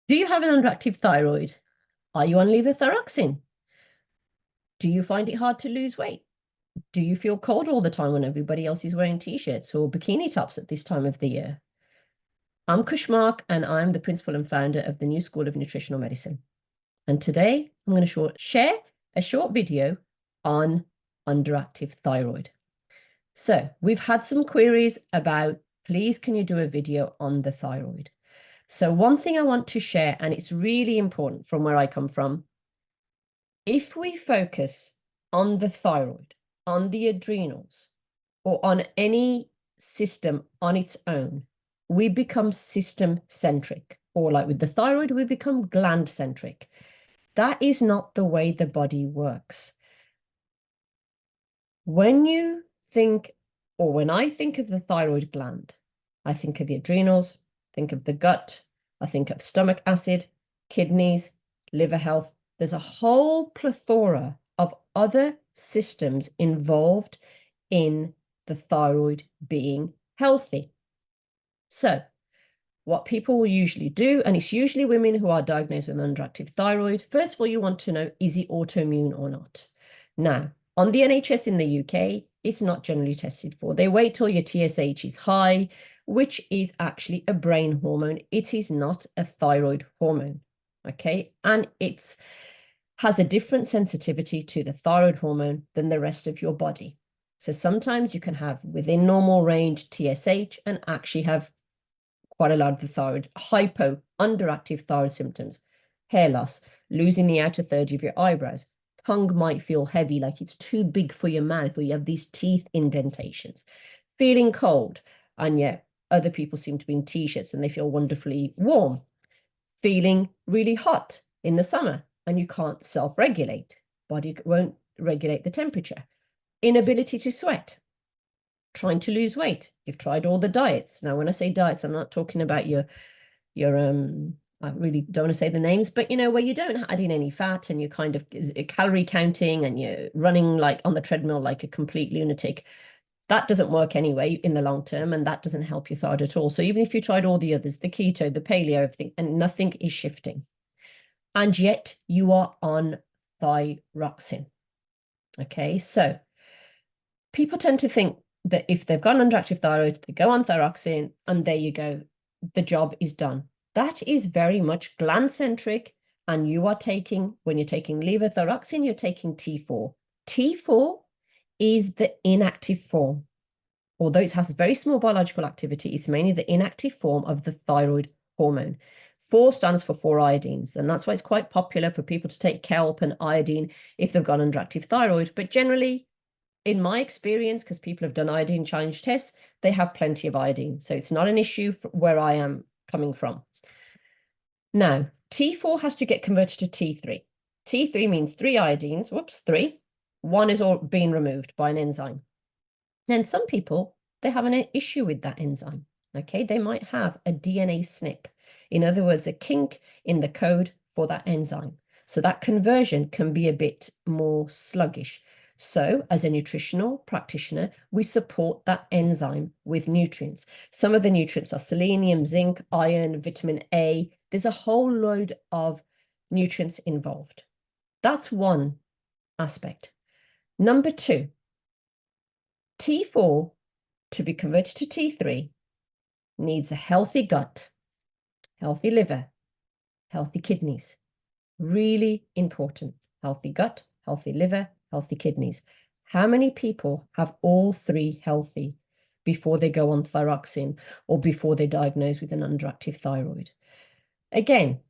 Do you have an underactive thyroid? Are you on levothyroxine? Do you find it hard to lose weight? Do you feel cold all the time when everybody else is wearing t-shirts or bikini tops at this time of the year? I'm Khush and I'm the principal and founder of the new School of Nutritional Medicine. And today I'm going to share a short video on underactive thyroid. So we've had some queries about, please, can you do a video on the thyroid? So one thing I want to share, and it's really important from where I come from, if we focus on the thyroid, on the adrenals, or on any system on its own, we become system-centric, or like with the thyroid, we become gland-centric. That is not the way the body works. When you think, or when I think of the thyroid gland, I think of the adrenals, think of the gut, I think of stomach acid, kidneys, liver health. There's a whole plethora of other systems involved in the thyroid being healthy. So what people will usually do, and it's usually women who are diagnosed with underactive thyroid, first of all, you want to know, is it autoimmune or not? Now, on the NHS in the UK, it's not generally tested for. They wait till your TSH is high, which is actually a brain hormone. It is not a thyroid hormone, okay? And it has a different sensitivity to the thyroid hormone than the rest of your body. So sometimes you can have within normal range TSH and actually have quite a lot of the thyroid, underactive thyroid symptoms, hair loss, losing the outer third of your eyebrows, tongue might feel heavy, like it's too big for your mouth, or you have these teeth indentations, feeling cold, and yet other people seem to be in t-shirts and they feel wonderfully warm, feeling really hot in the summer and you can't self-regulate, body won't regulate the temperature, inability to sweat, trying to lose weight. You've tried all the diets. Now, when I say diets, I'm not talking about your I really don't want to say the names, but where you don't add in any fat and you're kind of calorie counting and you're running like on the treadmill like a complete lunatic. That doesn't work anyway in the long term, and that doesn't help your thyroid at all. So even if you tried all the others, the keto, the paleo, everything, and nothing is shifting, and yet you are on thyroxine. Okay, so people tend to think that if they've got an underactive thyroid, they go on thyroxine, and there you go, the job is done. That is very much gland-centric, and you are taking, when you're taking levothyroxine, you're taking T4. T4 is the inactive form. Although it has very small biological activity, it's mainly the inactive form of the thyroid hormone. 4 stands for 4-iodines, and that's why it's quite popular for people to take kelp and iodine if they've got underactive thyroid. But generally, in my experience, because people have done iodine challenge tests, they have plenty of iodine. So it's not an issue where I am coming from. Now, T4 has to get converted to T3. T3 means 3 iodines, 3. 1 is all being removed by an enzyme. Then some people, they have an issue with that enzyme, okay? They might have a DNA SNP. In other words, a kink in the code for that enzyme. So that conversion can be a bit more sluggish. So as a nutritional practitioner, we support that enzyme with nutrients. Some of the nutrients are selenium, zinc, iron, vitamin A. There's a whole load of nutrients involved. That's one aspect. Number 2, T4, to be converted to T3, needs a healthy gut, healthy liver, healthy kidneys. Really important. Healthy gut, healthy liver, healthy kidneys. How many people have all 3 healthy before they go on thyroxine or before they're diagnosed with an underactive thyroid? Again,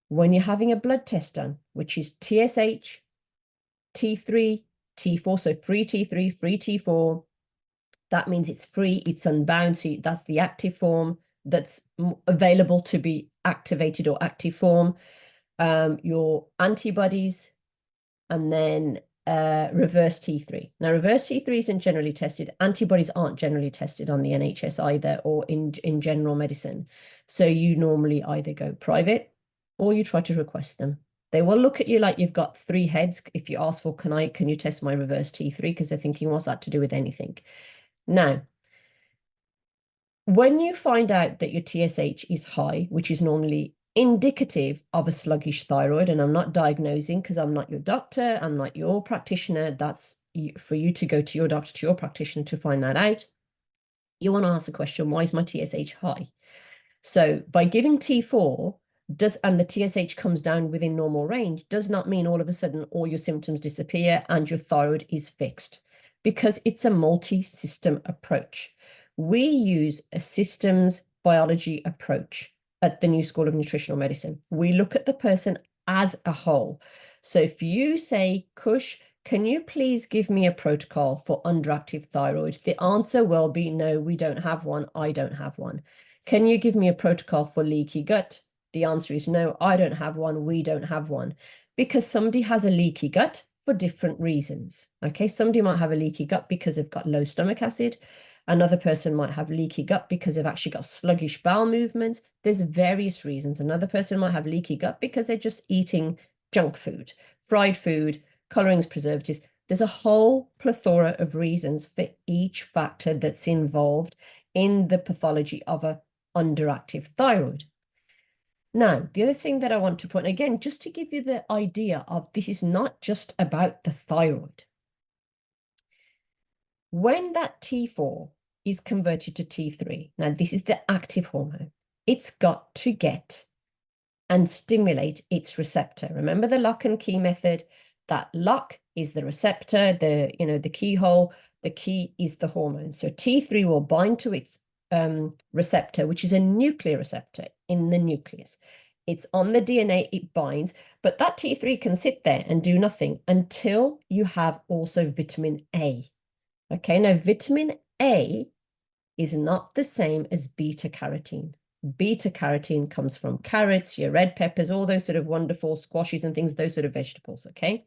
when you're having a blood test done, which is TSH, T3, T4, so free T3, free T4, that means it's free, it's unbound. So that's the active form that's available to be activated, or active form. Your antibodies, and then reverse T3. Now, reverse T3 isn't generally tested. Antibodies aren't generally tested on the NHS either, or in general medicine. So you normally either go private or you try to request them. They will look at you like you've got 3 heads if you ask for, can you test my reverse T3? Because they're thinking, what's that to do with anything? Now, when you find out that your TSH is high, which is normally indicative of a sluggish thyroid. And I'm not diagnosing because I'm not your doctor, I'm not your practitioner. That's for you to go to your doctor, to your practitioner to find that out. You want to ask the question, why is my TSH high? So by giving T4, and the TSH comes down within normal range, does not mean all of a sudden all your symptoms disappear and your thyroid is fixed, because it's a multi-system approach. We use a systems biology approach at the New School of Nutritional Medicine. We look at the person as a whole. So if you say, Khush, can you please give me a protocol for underactive thyroid? The answer will be no, we don't have one. I don't have one. Can you give me a protocol for leaky gut? The answer is no, I don't have one. We don't have one. Because somebody has a leaky gut for different reasons. Okay, somebody might have a leaky gut because they've got low stomach acid. Another person might have leaky gut because they've actually got sluggish bowel movements. There's various reasons. Another person might have leaky gut because they're just eating junk food, fried food, colorings, preservatives. There's a whole plethora of reasons for each factor that's involved in the pathology of a underactive thyroid. Now, the other thing that I want to point, again, just to give you the idea of this is not just about the thyroid. When that T4 is converted to T3, now this is the active hormone, it's got to get and stimulate its receptor. Remember the lock and key method? That lock is the receptor, the keyhole, the key is the hormone. So T3 will bind to its receptor, which is a nuclear receptor in the nucleus. It's on the DNA, it binds, but that T3 can sit there and do nothing until you have also vitamin A. Okay, now vitamin A is not the same as beta carotene. Beta carotene comes from carrots, your red peppers, all those sort of wonderful squashes and things, those sort of vegetables, okay?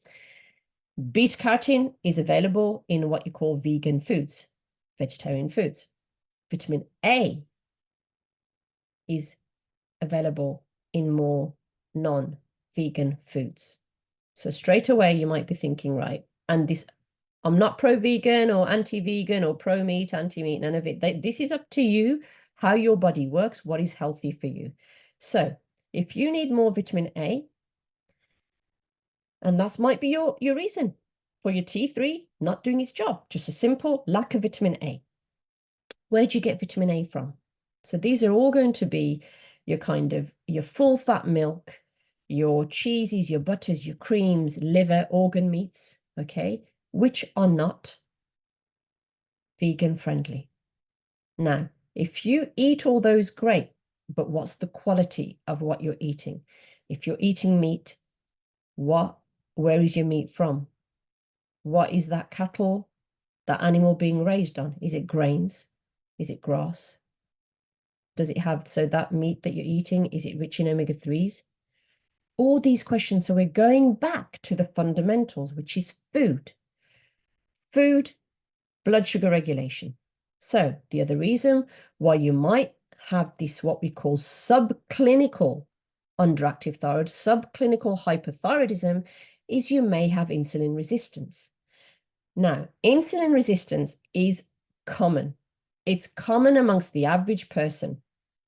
Beta carotene is available in what you call vegan foods, vegetarian foods. Vitamin A is available in more non-vegan foods. So straight away, you might be thinking, right, and this, I'm not pro-vegan or anti-vegan or pro-meat, anti-meat, none of it. This is up to you, how your body works, what is healthy for you. So if you need more vitamin A, and that might be your reason for your T3 not doing its job, just a simple lack of vitamin A. Where do you get vitamin A from? So these are all going to be your your full fat milk, your cheeses, your butters, your creams, liver, organ meats, okay, which are not vegan friendly. Now, if you eat all those, great, but what's the quality of what you're eating? If you're eating meat, where is your meat from? What is that cattle, that animal being raised on? Is it grains? Is it grass? Does it have, so that meat that you're eating, is it rich in omega-3s? All these questions. So we're going back to the fundamentals, which is food. Food, blood sugar regulation. So the other reason why you might have this, what we call subclinical underactive thyroid, subclinical hypothyroidism, is you may have insulin resistance. Now, insulin resistance is common. It's common amongst the average person.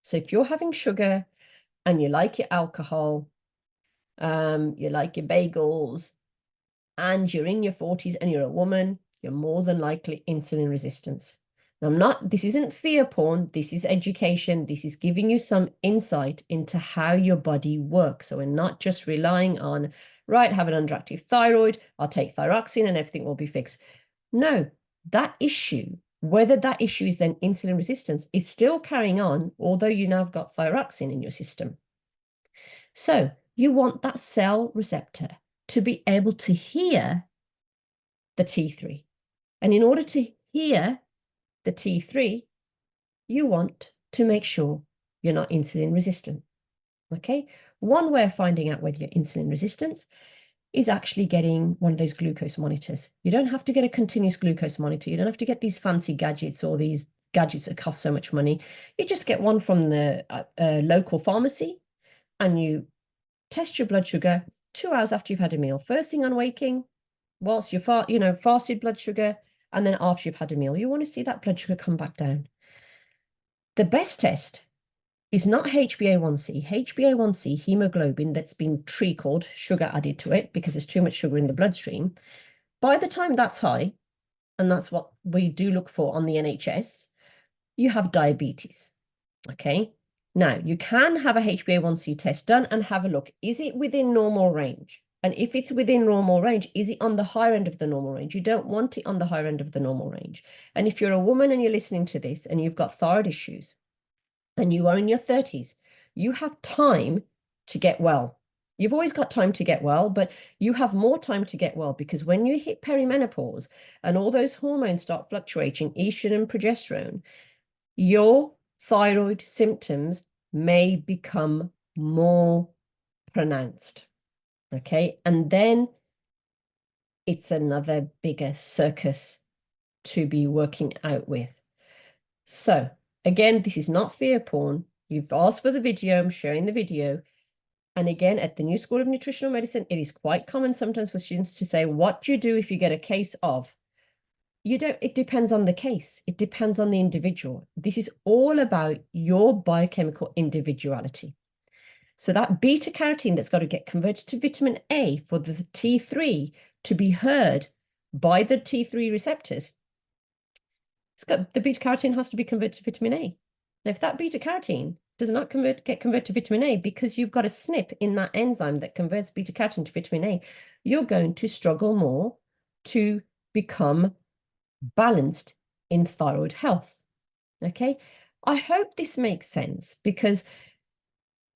So if you're having sugar and you like your alcohol, you like your bagels, and you're in your 40s and you're a woman, you're more than likely insulin resistance. Now, this isn't fear porn, this is education, this is giving you some insight into how your body works. So we're not just relying on, right, have an underactive thyroid, I'll take thyroxine and everything will be fixed. No, that issue, whether that issue is then insulin resistance, is still carrying on, although you now have got thyroxine in your system. So you want that cell receptor to be able to hear the T3. And in order to hear the T3, you want to make sure you're not insulin resistant. Okay? One way of finding out whether you're insulin resistant is actually getting one of those glucose monitors. You don't have to get a continuous glucose monitor. You don't have to get these fancy gadgets or these gadgets that cost so much money. You just get one from the local pharmacy and you test your blood sugar 2 hours after you've had a meal. First thing on waking, whilst you're fasted blood sugar, and then after you've had a meal. You want to see that blood sugar come back down. The best test is not HbA1c. HbA1c, hemoglobin that's been trickled, sugar added to it because there's too much sugar in the bloodstream. By the time that's high, and that's what we do look for on the NHS, you have diabetes. Okay. Now, you can have a HbA1c test done and have a look. Is it within normal range? And if it's within normal range, is it on the higher end of the normal range? You don't want it on the higher end of the normal range. And if you're a woman and you're listening to this and you've got thyroid issues and you are in your 30s, you have time to get well. You've always got time to get well, but you have more time to get well because when you hit perimenopause and all those hormones start fluctuating, estrogen and progesterone, your thyroid symptoms may become more pronounced. Okay. And then it's another bigger circus to be working out with. So again, this is not fear porn. You've asked for the video. I'm showing the video. And again, at the New School of Nutritional Medicine, it is quite common sometimes for students to say, what do you do if you get a case of? You don't, it depends on the case. It depends on the individual. This is all about your biochemical individuality. So that beta carotene that's got to get converted to vitamin A for the T3 to be heard by the T3 receptors, the beta carotene has to be converted to vitamin A. Now, if that beta carotene does not get converted to vitamin A because you've got a SNP in that enzyme that converts beta carotene to vitamin A, you're going to struggle more to become balanced in thyroid health. Okay, I hope this makes sense because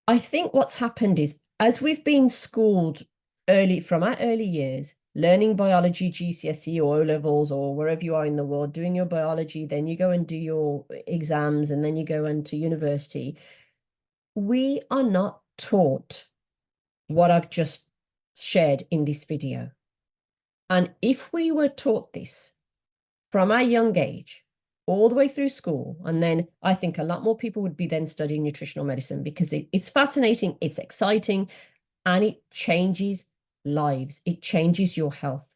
I think what's happened is as we've been schooled early from our early years, learning biology, GCSE or O levels or wherever you are in the world, doing your biology, then you go and do your exams and then you go into university. We are not taught what I've just shared in this video. And if we were taught this from our young age, all the way through school, and then I think a lot more people would be then studying nutritional medicine because it's fascinating, it's exciting, and it changes lives. It changes your health.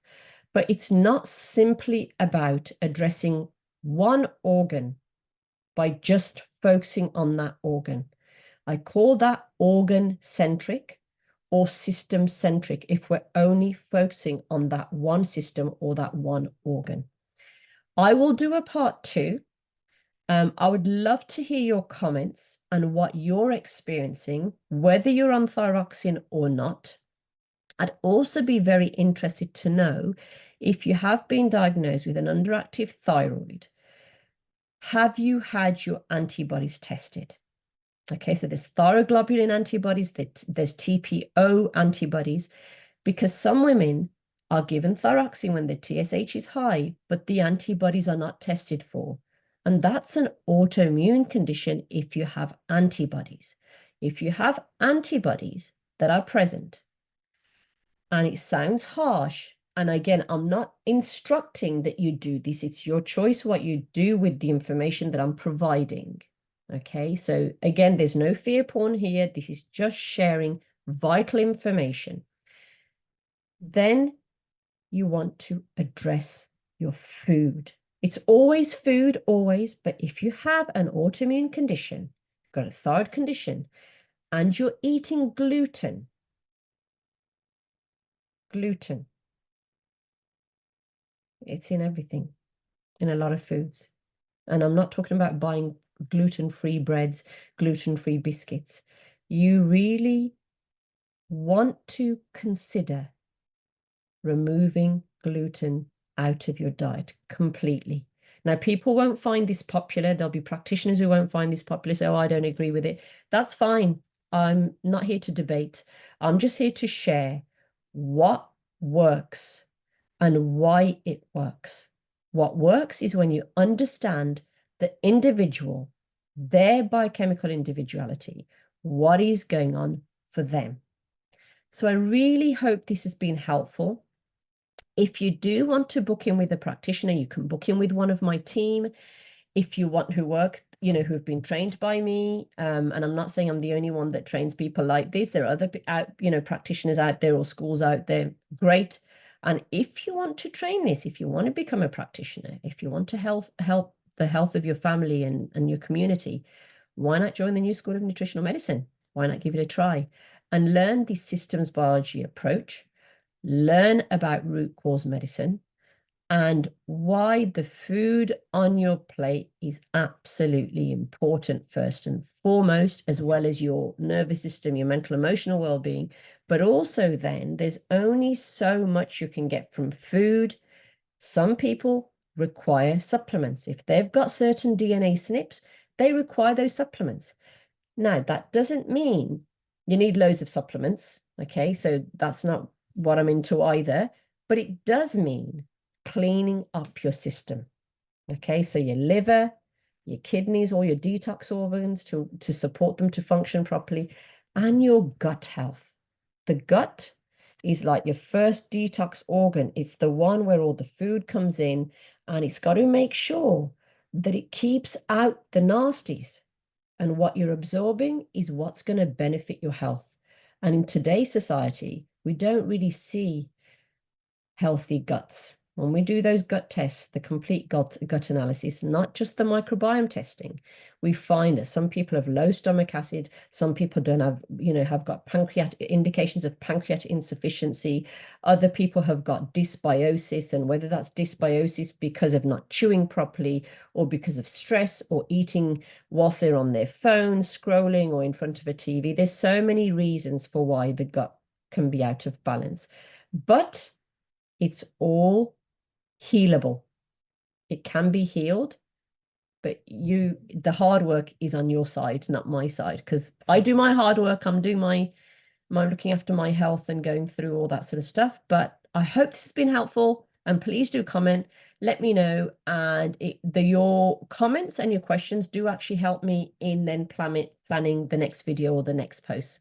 But it's not simply about addressing one organ by just focusing on that organ. I call that organ-centric or system-centric if we're only focusing on that one system or that one organ. I will do a part 2. I would love to hear your comments and what you're experiencing, whether you're on thyroxine or not. I'd also be very interested to know if you have been diagnosed with an underactive thyroid, have you had your antibodies tested? Okay, so there's thyroglobulin antibodies, there's TPO antibodies, because some women are given thyroxine when the TSH is high, but the antibodies are not tested for. And that's an autoimmune condition if you have antibodies. If you have antibodies that are present, and it sounds harsh, and again, I'm not instructing that you do this. It's your choice what you do with the information that I'm providing. Okay, so again, there's no fear porn here. This is just sharing vital information. Then you want to address your food. It's always food, always. But if you have an autoimmune condition, got a thyroid condition, and you're eating gluten, it's in everything, in a lot of foods. And I'm not talking about buying gluten-free breads, gluten-free biscuits. You really want to consider removing gluten out of your diet completely. Now, people won't find this popular. There'll be practitioners who won't find this popular. So, I don't agree with it. That's fine. I'm not here to debate. I'm just here to share what works and why it works. What works is when you understand the individual, their biochemical individuality, what is going on for them. So I really hope this has been helpful. If you do want to book in with a practitioner, you can book in with one of my team. If you want who work, who've been trained by me, and I'm not saying I'm the only one that trains people like this. There are other practitioners out there or schools out there. Great. And if you want to train this, if you want to become a practitioner, if you want to help the health of your family and your community, why not join the new School of Nutritional Medicine? Why not give it a try and learn the systems biology approach, learn about root cause medicine, and why the food on your plate is absolutely important first and foremost, as well as your nervous system, your mental, emotional well-being. But also then there's only so much you can get from food. Some people require supplements. If they've got certain DNA SNPs, they require those supplements. Now, that doesn't mean you need loads of supplements. Okay, so that's not what I'm into either, but it does mean cleaning up your system. Okay, so your liver, your kidneys, all your detox organs to support them to function properly, and your gut health. The gut is like your first detox organ. It's the one where all the food comes in, and it's got to make sure that it keeps out the nasties. And what you're absorbing is what's going to benefit your health. And in today's society, we don't really see healthy guts. When we do those gut tests, the complete gut analysis, not just the microbiome testing, we find that some people have low stomach acid, some people don't have, have got pancreatic indications of pancreatic insufficiency. Other people have got dysbiosis, and whether that's dysbiosis because of not chewing properly or because of stress or eating whilst they're on their phone, scrolling or in front of a TV. There's so many reasons for why the gut can be out of balance. But it's all healable. It can be healed, but the hard work is on your side, not my side, because I do my hard work. I'm doing my looking after my health and going through all that sort of stuff. But I hope this has been helpful, and please do comment, let me know. And your comments and your questions do actually help me in then planning the next video or the next post.